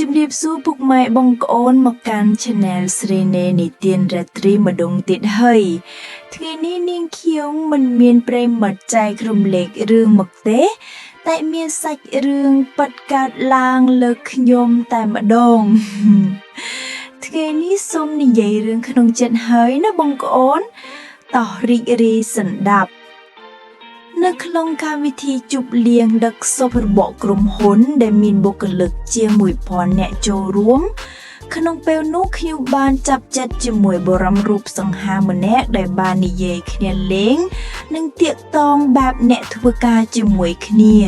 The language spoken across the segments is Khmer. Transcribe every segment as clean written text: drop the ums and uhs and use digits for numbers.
ជំរាបសួរពុកម៉ែបងប្អូនមកកាន់ Channel ស្រីនេនិទានរាត្រីម្ដងទៀតហើយថ្ងៃនេះនាងខៀវមិនមានប្រិមត្តចែករំលែករឿងមកទេតែមានសាច់រឿងប៉ាត់កើតឡើងលើខ្ញុំតែម្ដងថ្ងៃនេះសូមនិយាយរឿងក្នុងចិត្តហើយណាបងប្អូនតោះរីករាយសន្តាប់នៅក្នុងកម្មវិធីជប់លៀងដឹកសពរបស់ក្រុមហ៊ុនដែលមានបុគ្គលិកជាង 1000 នាក់ចូលរួមក្នុងពេលនោះខ្ញុំបានចាប់ចិត្តជាមួយបរិមរូបសង្ហាម្នាក់ដែលបាននិយាយគ្នាលេងនិងទាក់ទងបែបអ្នកធ្វើការជាមួយគ្នា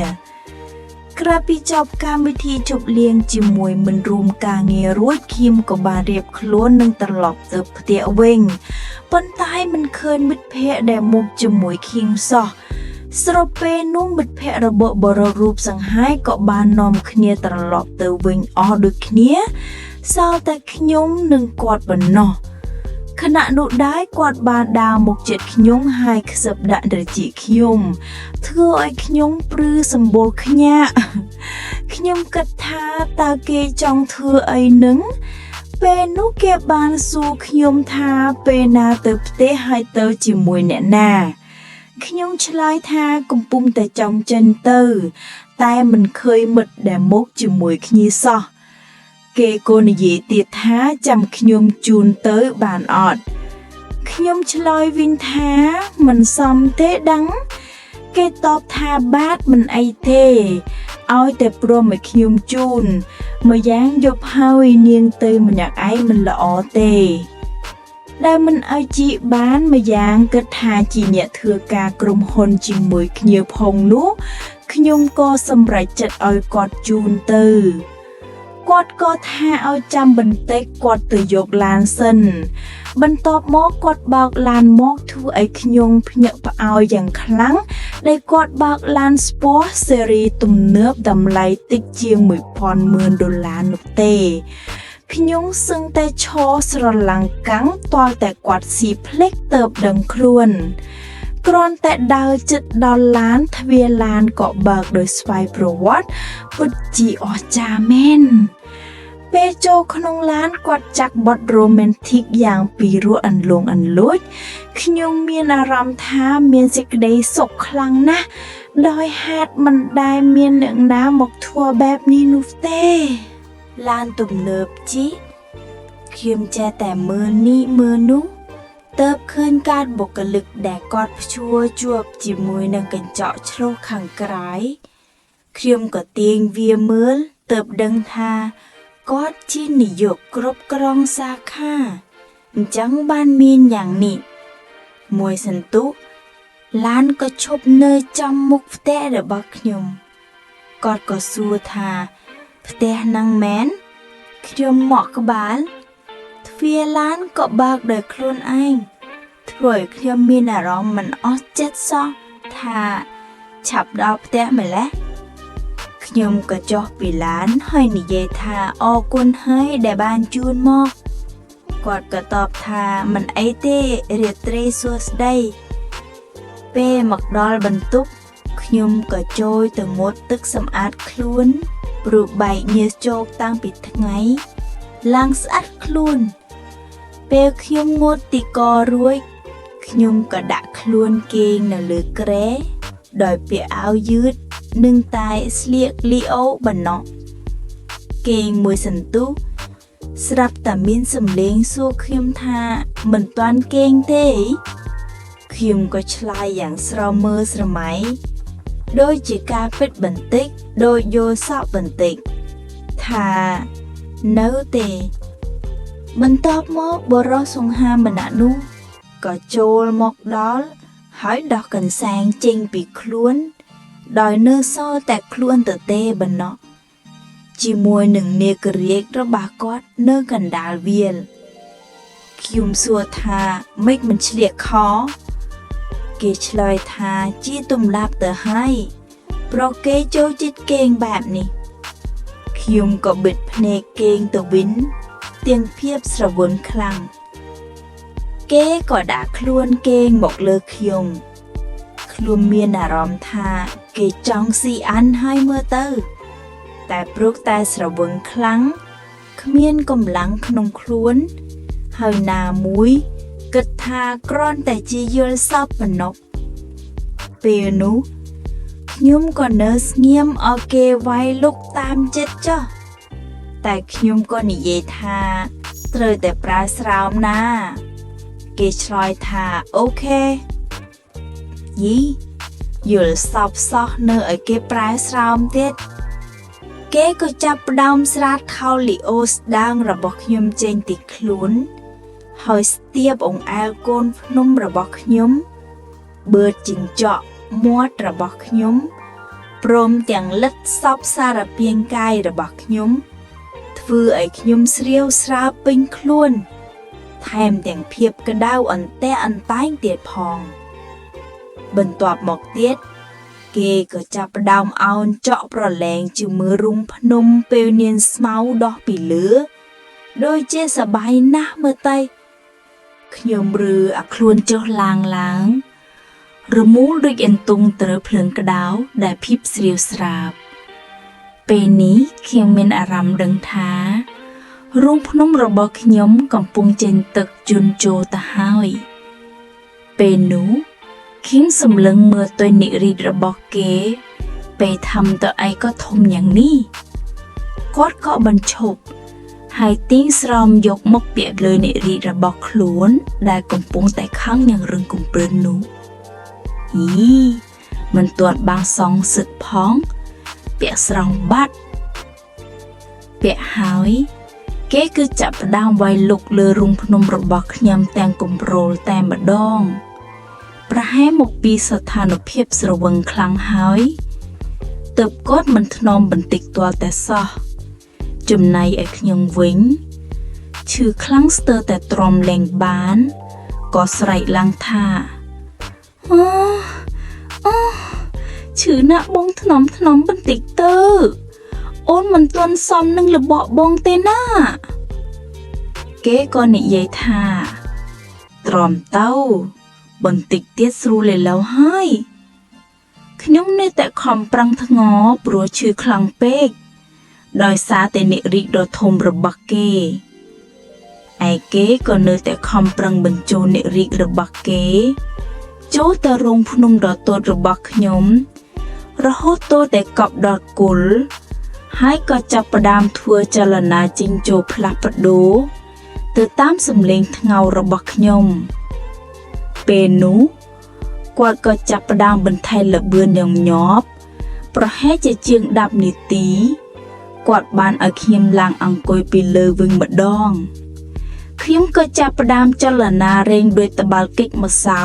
ក្រោយពីចប់កម្មវិធីជប់លៀងជាមួយមិនរួមការងាររួចខ្ញុំក៏បានរៀបខ្លួននិងត្រឡប់ទៅផ្ទះវិញប៉ុន្តែមិនឃើញមិត្តភ័ក្តិដែលមកជាមួយខ្ញុំសោះស្របពេលនោះមិត្តភ័ក្តិរបស់បរិមរូបសង្ហាក៏បាននាំគ្នាត្រឡប់ទៅវិញអស់ដូចគ្នាសល់តែខ្ញុំនិងគាត់ប៉ុណ្ណោះខណៈនោះដែរគាត់បានដើរមកជិតខ្ញុំហើយខ្សឹបដាក់ត្រចៀកខ្ញុំធ្វើឲ្យខ្ញុំព្រឺសម្បុរខ្ញាក់ខ្ញុំគិតថាតើគេចង់ធ្វើអីនឹងពេលនោះគេបានសួរខ្ញុំថាពេលណាទៅផ្ទះហើយទៅជាមួយអ្នកណាខ្ញុំឆ្លើយថាកំពុងតែចង់ចេញទៅតែមិនឃើញមិត្តដែលមកជាមួយគ្នាសោះគេក៏និយាយទៀតថាចាំខ្ញុំជូនទៅបានអត់ខ្ញុំឆ្លើយវិញថាមិនសមទេដឹងគេតបថាបាទមិនអីទេឲ្យតែព្រមឲ្យខ្ញុំជូនមួយយ៉ាងយប់ហើយនាងទៅម្នាក់ឯងមិនល្អទេដែលមិនឲ្យជីបានមួយយ៉ាងគិតថាជាអ្នកធ្វើការក្រុមហ៊ុនជាមួយគ្នាផងនោះខ្ញុំក៏សម្រេចចិត្តឲ្យគាត់ជូនទៅគាត់ក៏ថាឲ្យចាំបន្តិចគាត់ទៅយកឡានសិនបន្ទាប់មកគាត់បើកឡានមកធ្វើឲ្យខ្ញុំភ្ញាក់ផ្អើលយ៉ាងខ្លាំងដែលគាត់បើកឡានស្ពស់ស៊េរីទំនើបតម្លៃតិចជាង$1000,000នោះទេខ្ញុំសឹងតែឈរស្រឡាំងកាំងទាល់តែគាត់ស៊ីភ្លេចទៅដឹងខ្លួនគ្រាន់តែដើរជិតដល់ឡានទ្វារឡានក៏បើកដោយស្វ័យប្រវត្តិពិតជាអស្ចារ្យមែនពេលចូលក្នុងឡានគាត់ចាក់បទរ៉ូមែនទិកយ៉ាងពីរោះអន្លង់អន្លួចខ្ញុំមានអារម្មណ៍ថាមានសេចក្តីសុខខ្លាំងណាស់ដោយហេតុមិនដែលមានអ្នកណាមកធ្វើបែបនេះនោះទេឡានទំនើបជីខ្ញុំចេះតែមើលនេះមើលនោះទើបឃើញការបុគ្គលិកដែលគាត់ព្យួរជាប់ជាមួយនឹងកញ្ចក់ឆ្លុះខាងក្រៅខ្ញុំក៏ទាញវាមើលទើបដឹងថាគាត់ជានាយកគ្រប់គ្រងសាខាអញ្ចឹងបានមានយ៉ាងនេះមួយសន្ទុះឡានក៏ឈប់នៅចំមុខផ្ទះរបស់ខ្ញុំគាត់ក៏សួរថាផ្ទះហ្នឹងមែនខ្ញុំមកក្បាលទ្វារឡានក៏បើកដោយខ្លួនឯងធ្វើឲ្យខ្ញុំមានអារម្មណ៍មិនអស់ចិត្តសោះថាឆាប់ដល់ផ្ទះម្ល៉េះខ្ញុំក៏ចុះពីឡានហើយនិយាយថាអរគុណហើយដែលបានជូនមកគាត់ក៏តបថាមិនអីទេរាត្រីសួស្ដីពេលមកដល់បន្ទប់ខ្ញុំក៏ចូលទៅងូតទឹកសម្អាតខ្លួនព្រោះបែកញើសជោកតាំងពីថ្ងៃឡើងស្អាតខ្លួនពេលខ្ញុំងូតទីករួចខ្ញុំក៏ដាក់ខ្លួនគេងនៅលើគ្រែដោយពាក់អាវយឺតនិងតែស្លៀកលីអូបណ្ណោះគេងមួយសន្ទុះស្រាប់តែមានសំឡេងសួរខ្ញុំថាមិនទាន់គេងទេខ្ញុំក៏ឆ្លើយយ៉ាងស្រមើស្រមៃដូចជាការពិតបន្តិចដូចយល់សក់បន្តិចថានៅទេបន្ទាប់មកបរិសុសង្ហាម្នាក់នោះក៏ចូលមកដល់ហើយដោះកន្សែងចេញពីខ្លួនដោយនៅសល់តែខ្លួនទទេបណ្ណោះជាមួយនឹងនាគរាជរបស់គាត់នៅកណ្ដាលវាលខ្ញុំសួរថាម៉េចមិនឆ្លៀកខគេឆ្លើយថាជាទំលាប់ទៅហើយព្រោះគេចូលចិត្តគេងបែបនេះខ្ញុំក៏បិទភ្នែកគេងទៅវិញទាំងភាពស្រវល់ខ្លាំងគេក៏ដាក់ខ្លួនគេងមកលើខ្ញុំមានអារម្មណ៍ថាគេចង់ស៊ីអានហើយមើលទៅ តែព្រោះតែស្រវឹងខ្លាំងគ្មានកម្លាំងក្នុងខ្លួនហើយណាមួយគិតថាគ្រាន់តែជាយល់សប្តិប៉ុណ្ណោះពេលនោះខ្ញុំក៏នៅស្ងៀមឲ្យគេវាយលុកតាមចិត្តចុះតែខ្ញុំក៏និយាយថាត្រូវតែប្រើស្រោមណាគេឆ្លើយថាអូខេយីយល់សពសោះនៅឲ្យគេប្រើស្រោមទៀតគេក៏ចាប់ផ្ដើមស្រាតខោលីអូស្ដាងរបស់ខ្ញុំចេញពីខ្លួនហើយស្ទាបអង្អែលកូនភ្នំរបស់ខ្ញុំបឺតជញ្ចក់មាត់របស់ខ្ញុំព្រមទាំងលិតសពសារពាង្គកាយរបស់ខ្ញុំធ្វើឲ្យខ្ញុំស្រាវស្រាវពេញខ្លួនថែមទាំងភាពក្តៅអន្ទះអន្តែងទៀតផងបន្ទាប់មកទៀតគេក៏ចាប់ផ្ដើមអោនចក់ប្រឡែងជាមួយរូងភ្នំពេលនាងស្មៅដោះពីលើដូចជាសប្បាយណាស់មើលទៅខ្ញុំរើអាខ្លួនចុះឡើងរមូលដូចអន្ទង់ត្រូវភ្លើងក្តៅដែលភីបស្រាវស្រាប់ពេលនេះខ្ញុំមានអារម្មណ៍ដឹងថារូងភ្នំរបស់ខ្ញុំកំពុងចេញទឹកជន់ចូលទៅហើយពេលនោះខ្ញុំសម្លឹងមើលទៅនិរិទ្ធរបស់គេពេលធ្វើទៅអីក៏ធំយ៉ាងនេះគាត់ក៏បញ្ឈប់ហើយទាញស្រោមយកមកពាក់លើនិរិទ្ធរបស់ខ្លួនដែលកំពុងតែខឹងយ៉ាងរឹងកំព្រើននោះមិនទាន់បានសងសឹកផងពាក់ស្រោមបាត់ពាក់ហើយគេគឺចាប់ផ្ដើមវាយលុកលើរូងភ្នំរបស់ខ្ញុំទាំងគំរោលតែម្ដងប្រហែលមកពីស្ថានភាពស្រវឹងខ្លាំងហើយទើបគាត់មិនថ្នមបន្តិចទាល់តែសោះចំណែកឯខ្ញុំវិញឈឺខ្លាំងស្ទើរតែទ្រាំលែងបានក៏ស្រែកឡើងថាឈឺណាស់បងថ្នមបន្តិចទៅអូនមិនទាន់សមនឹងលបបងទេណាគេក៏និយាយថាទ្រាំទៅបន្តិចទៀតស្រួលលើហើយខ្ញុំនៅតែខំប្រឹងថ្ងរព្រោះឈឺខ្លាំងពេកដោយសារតែនិរិទ្ធដ៏ធំរបស់គេឯគេក៏នៅតែខំប្រឹងបញ្ចូលនិរិទ្ធរបស់គេចូលទៅរោងភ្នំដ៏តូចរបស់ខ្ញុំរហូតទល់តែកប់ដល់គល់ហើយក៏ចាប់ផ្ដើមធ្វើចលនាចេញចូលផ្លាស់ប្ដូរទៅតាមសំឡេងថ្ងោររបស់ខ្ញុំពេលនោះគាត់ក៏ចាប់ផ្ដើមបន្ថែមល្បឿនយ៉ាងញាប់ប្រហែលជាជាង10នាទីគាត់បានឲ្យខ្ញុំឡើងអង្គុយពីលើវិញម្ដងខ្ញុំក៏ចាប់ផ្ដើមចលនារែងដោយតបាល់កិចម្សៅ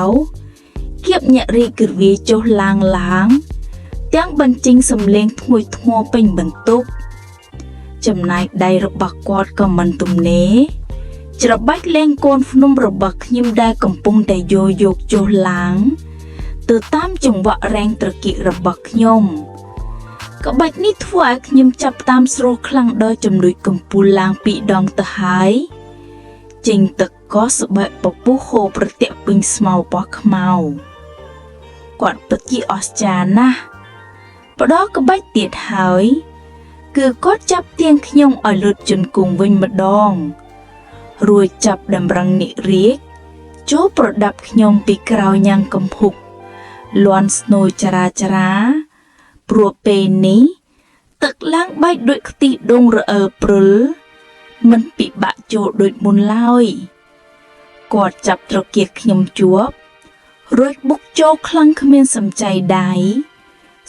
គៀបញាក់រីករាយចុះឡើងទាំងបញ្ចេញសំឡេងធ្ងន់ធ្ងរពេញបន្ទប់ចំណែកដៃរបស់គាត់ក៏មិនទំនេរច្របាច់លេងកូនភ្នំរបស់ខ្ញុំដែលកំពុងតែយកចុះឡើងទៅតាមចង្វាក់រែងត្រកៀករបស់ខ្ញុំក្បាច់នេះធ្វើឲ្យខ្ញុំចាប់តាមស្រួលខ្លាំងដល់ជំនួយកំពូលឡើងពីរដងទៅហើយចេញទឹកកកស្បែកពពុះហូរប្រទាក់ពេញស្មៅពណ៌ខ្មៅគាត់ពិតជាអស្ចារ្យណាស់ផ្ដោក្បាច់ទៀតហើយគឺគាត់ចាប់ទាញខ្ញុំឲ្យលុតជង្គង់វិញម្ដងរួចចាប់តម្រឹងនិរាជចូលប្រដាប់ខ្ញុំពីក្រោយញ៉ាំងកំភុកលាន់ស្នូលចរាព្រោះពេលនេះទឹកឡើងបែកដូចខ្ទិះដូងរអិលព្រុលមិនពិបាកចូលដូចមុនឡើយគាត់ចាប់ត្រគាកខ្ញុំជាប់រួចបុកចូលខ្លាំងគ្មានសំចៃដៃ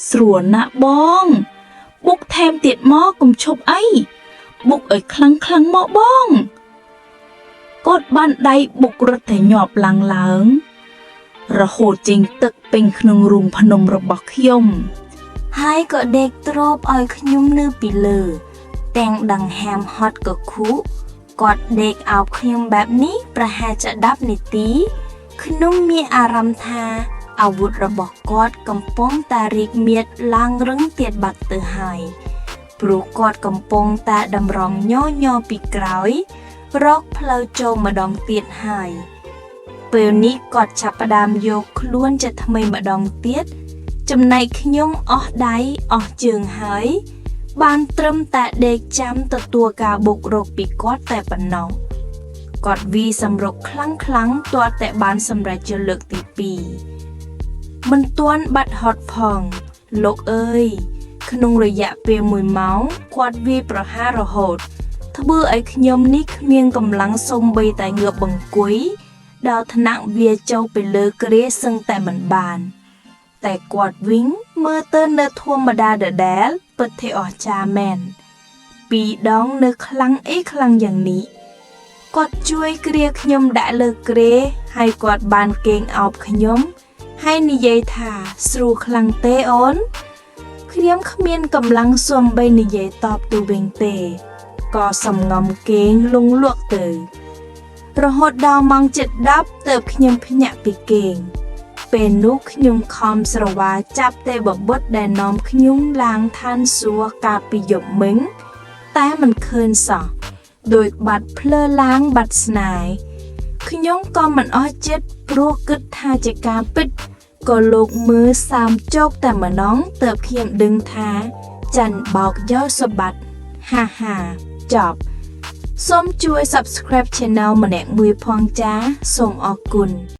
ស្រួលណាស់បងបុកថែមទៀតមកកុំឈប់អីបុកឲ្យខ្លាំងមកបងគាត់បានដៃបុករត់តែញាប់ឡើងរហូតចេញទឹកពេញក្នុងរូងភ្នំរបស់ខ្ញុំហើយក៏ដេកទ្រពឲ្យខ្ញុំនៅពីលើទាំងដង្ហើមហត់កខុគាត់ដេកអោបខ្ញុំបែបនេះប្រហែលជា10នាទីខ្ញុំមានអារម្មណ៍ថាអាវុធរបស់គាត់កំពុងតែរីកមាឌឡើងរឹងទៀតបាត់ទៅហើយព្រោះគាត់កំពុងតែតម្រង់ញ័រពីក្រោយរកផ្លូវចូលម្ដងទៀតហើយពេលនេះគាត់ចាប់ផ្ដើមយកខ្លួនជាថ្មីម្ដងទៀតចំណែកខ្ញុំអស់ដៃអស់ជើងហើយ បានត្រឹមតែដេកចាំទទួលការបុករកពីគាត់តែប៉ុណ្ណោះគាត់វាសម្រុកខ្លាំងទាល់តែបានសម្រេចជាលើកទី2មិនទាន់បាត់ហត់ផងលោកអើយក្នុងរយៈពេល1ម៉ោងគាត់វាប្រហាររហូតធ្វើឲ្យខ្ញុំនេះគ្មានកម្លាំងសូម្បីតែងើបបង្គុយដល់ថ្នាក់វាចូលទៅលើគ្រែសឹងតែមិនបានតែគាត់វិញមើលទៅនៅធម្មតាដដែលពិតជាអស្ចារ្យមែន2ដងនៅខ្លាំងយ៉ាងនេះគាត់ជួយគ្រាខ្ញុំដាក់លើគ្រែហើយគាត់បានគេងអោបខ្ញុំហើយនិយាយថាស្រួលខ្លាំងទេអូនខ្ញុំគ្មានកម្លាំងសូម្បីនិយាយតបទៅវិញទេក៏សំងំគេងលងលក់ទៅរហូតដល់ម៉ោង7:10ទើបខ្ញុំភ្ញាក់ពីគេងពេលនោះខ្ញុំខំស្រវាចាប់តែបបុតដែលនាំខ្ញុំឡើងឋានសួគ៌កាលពីយប់មិញតែមិនឃើញសោះដោយបាត់ភ្លើឡាងបាត់ស្នេហ៍ខ្ញុំក៏មិនអស់ចិត្តព្រោះគិតថាជាការពិតក៏លោកមើលសាមជោគតែម្ដងទើបខ្ញុំដឹងថាចាន់បោកយកសបាត់ហាចប់សូមជួយ Subscribe Channel ម្នាក់មួយផងចាសូមអរគុណ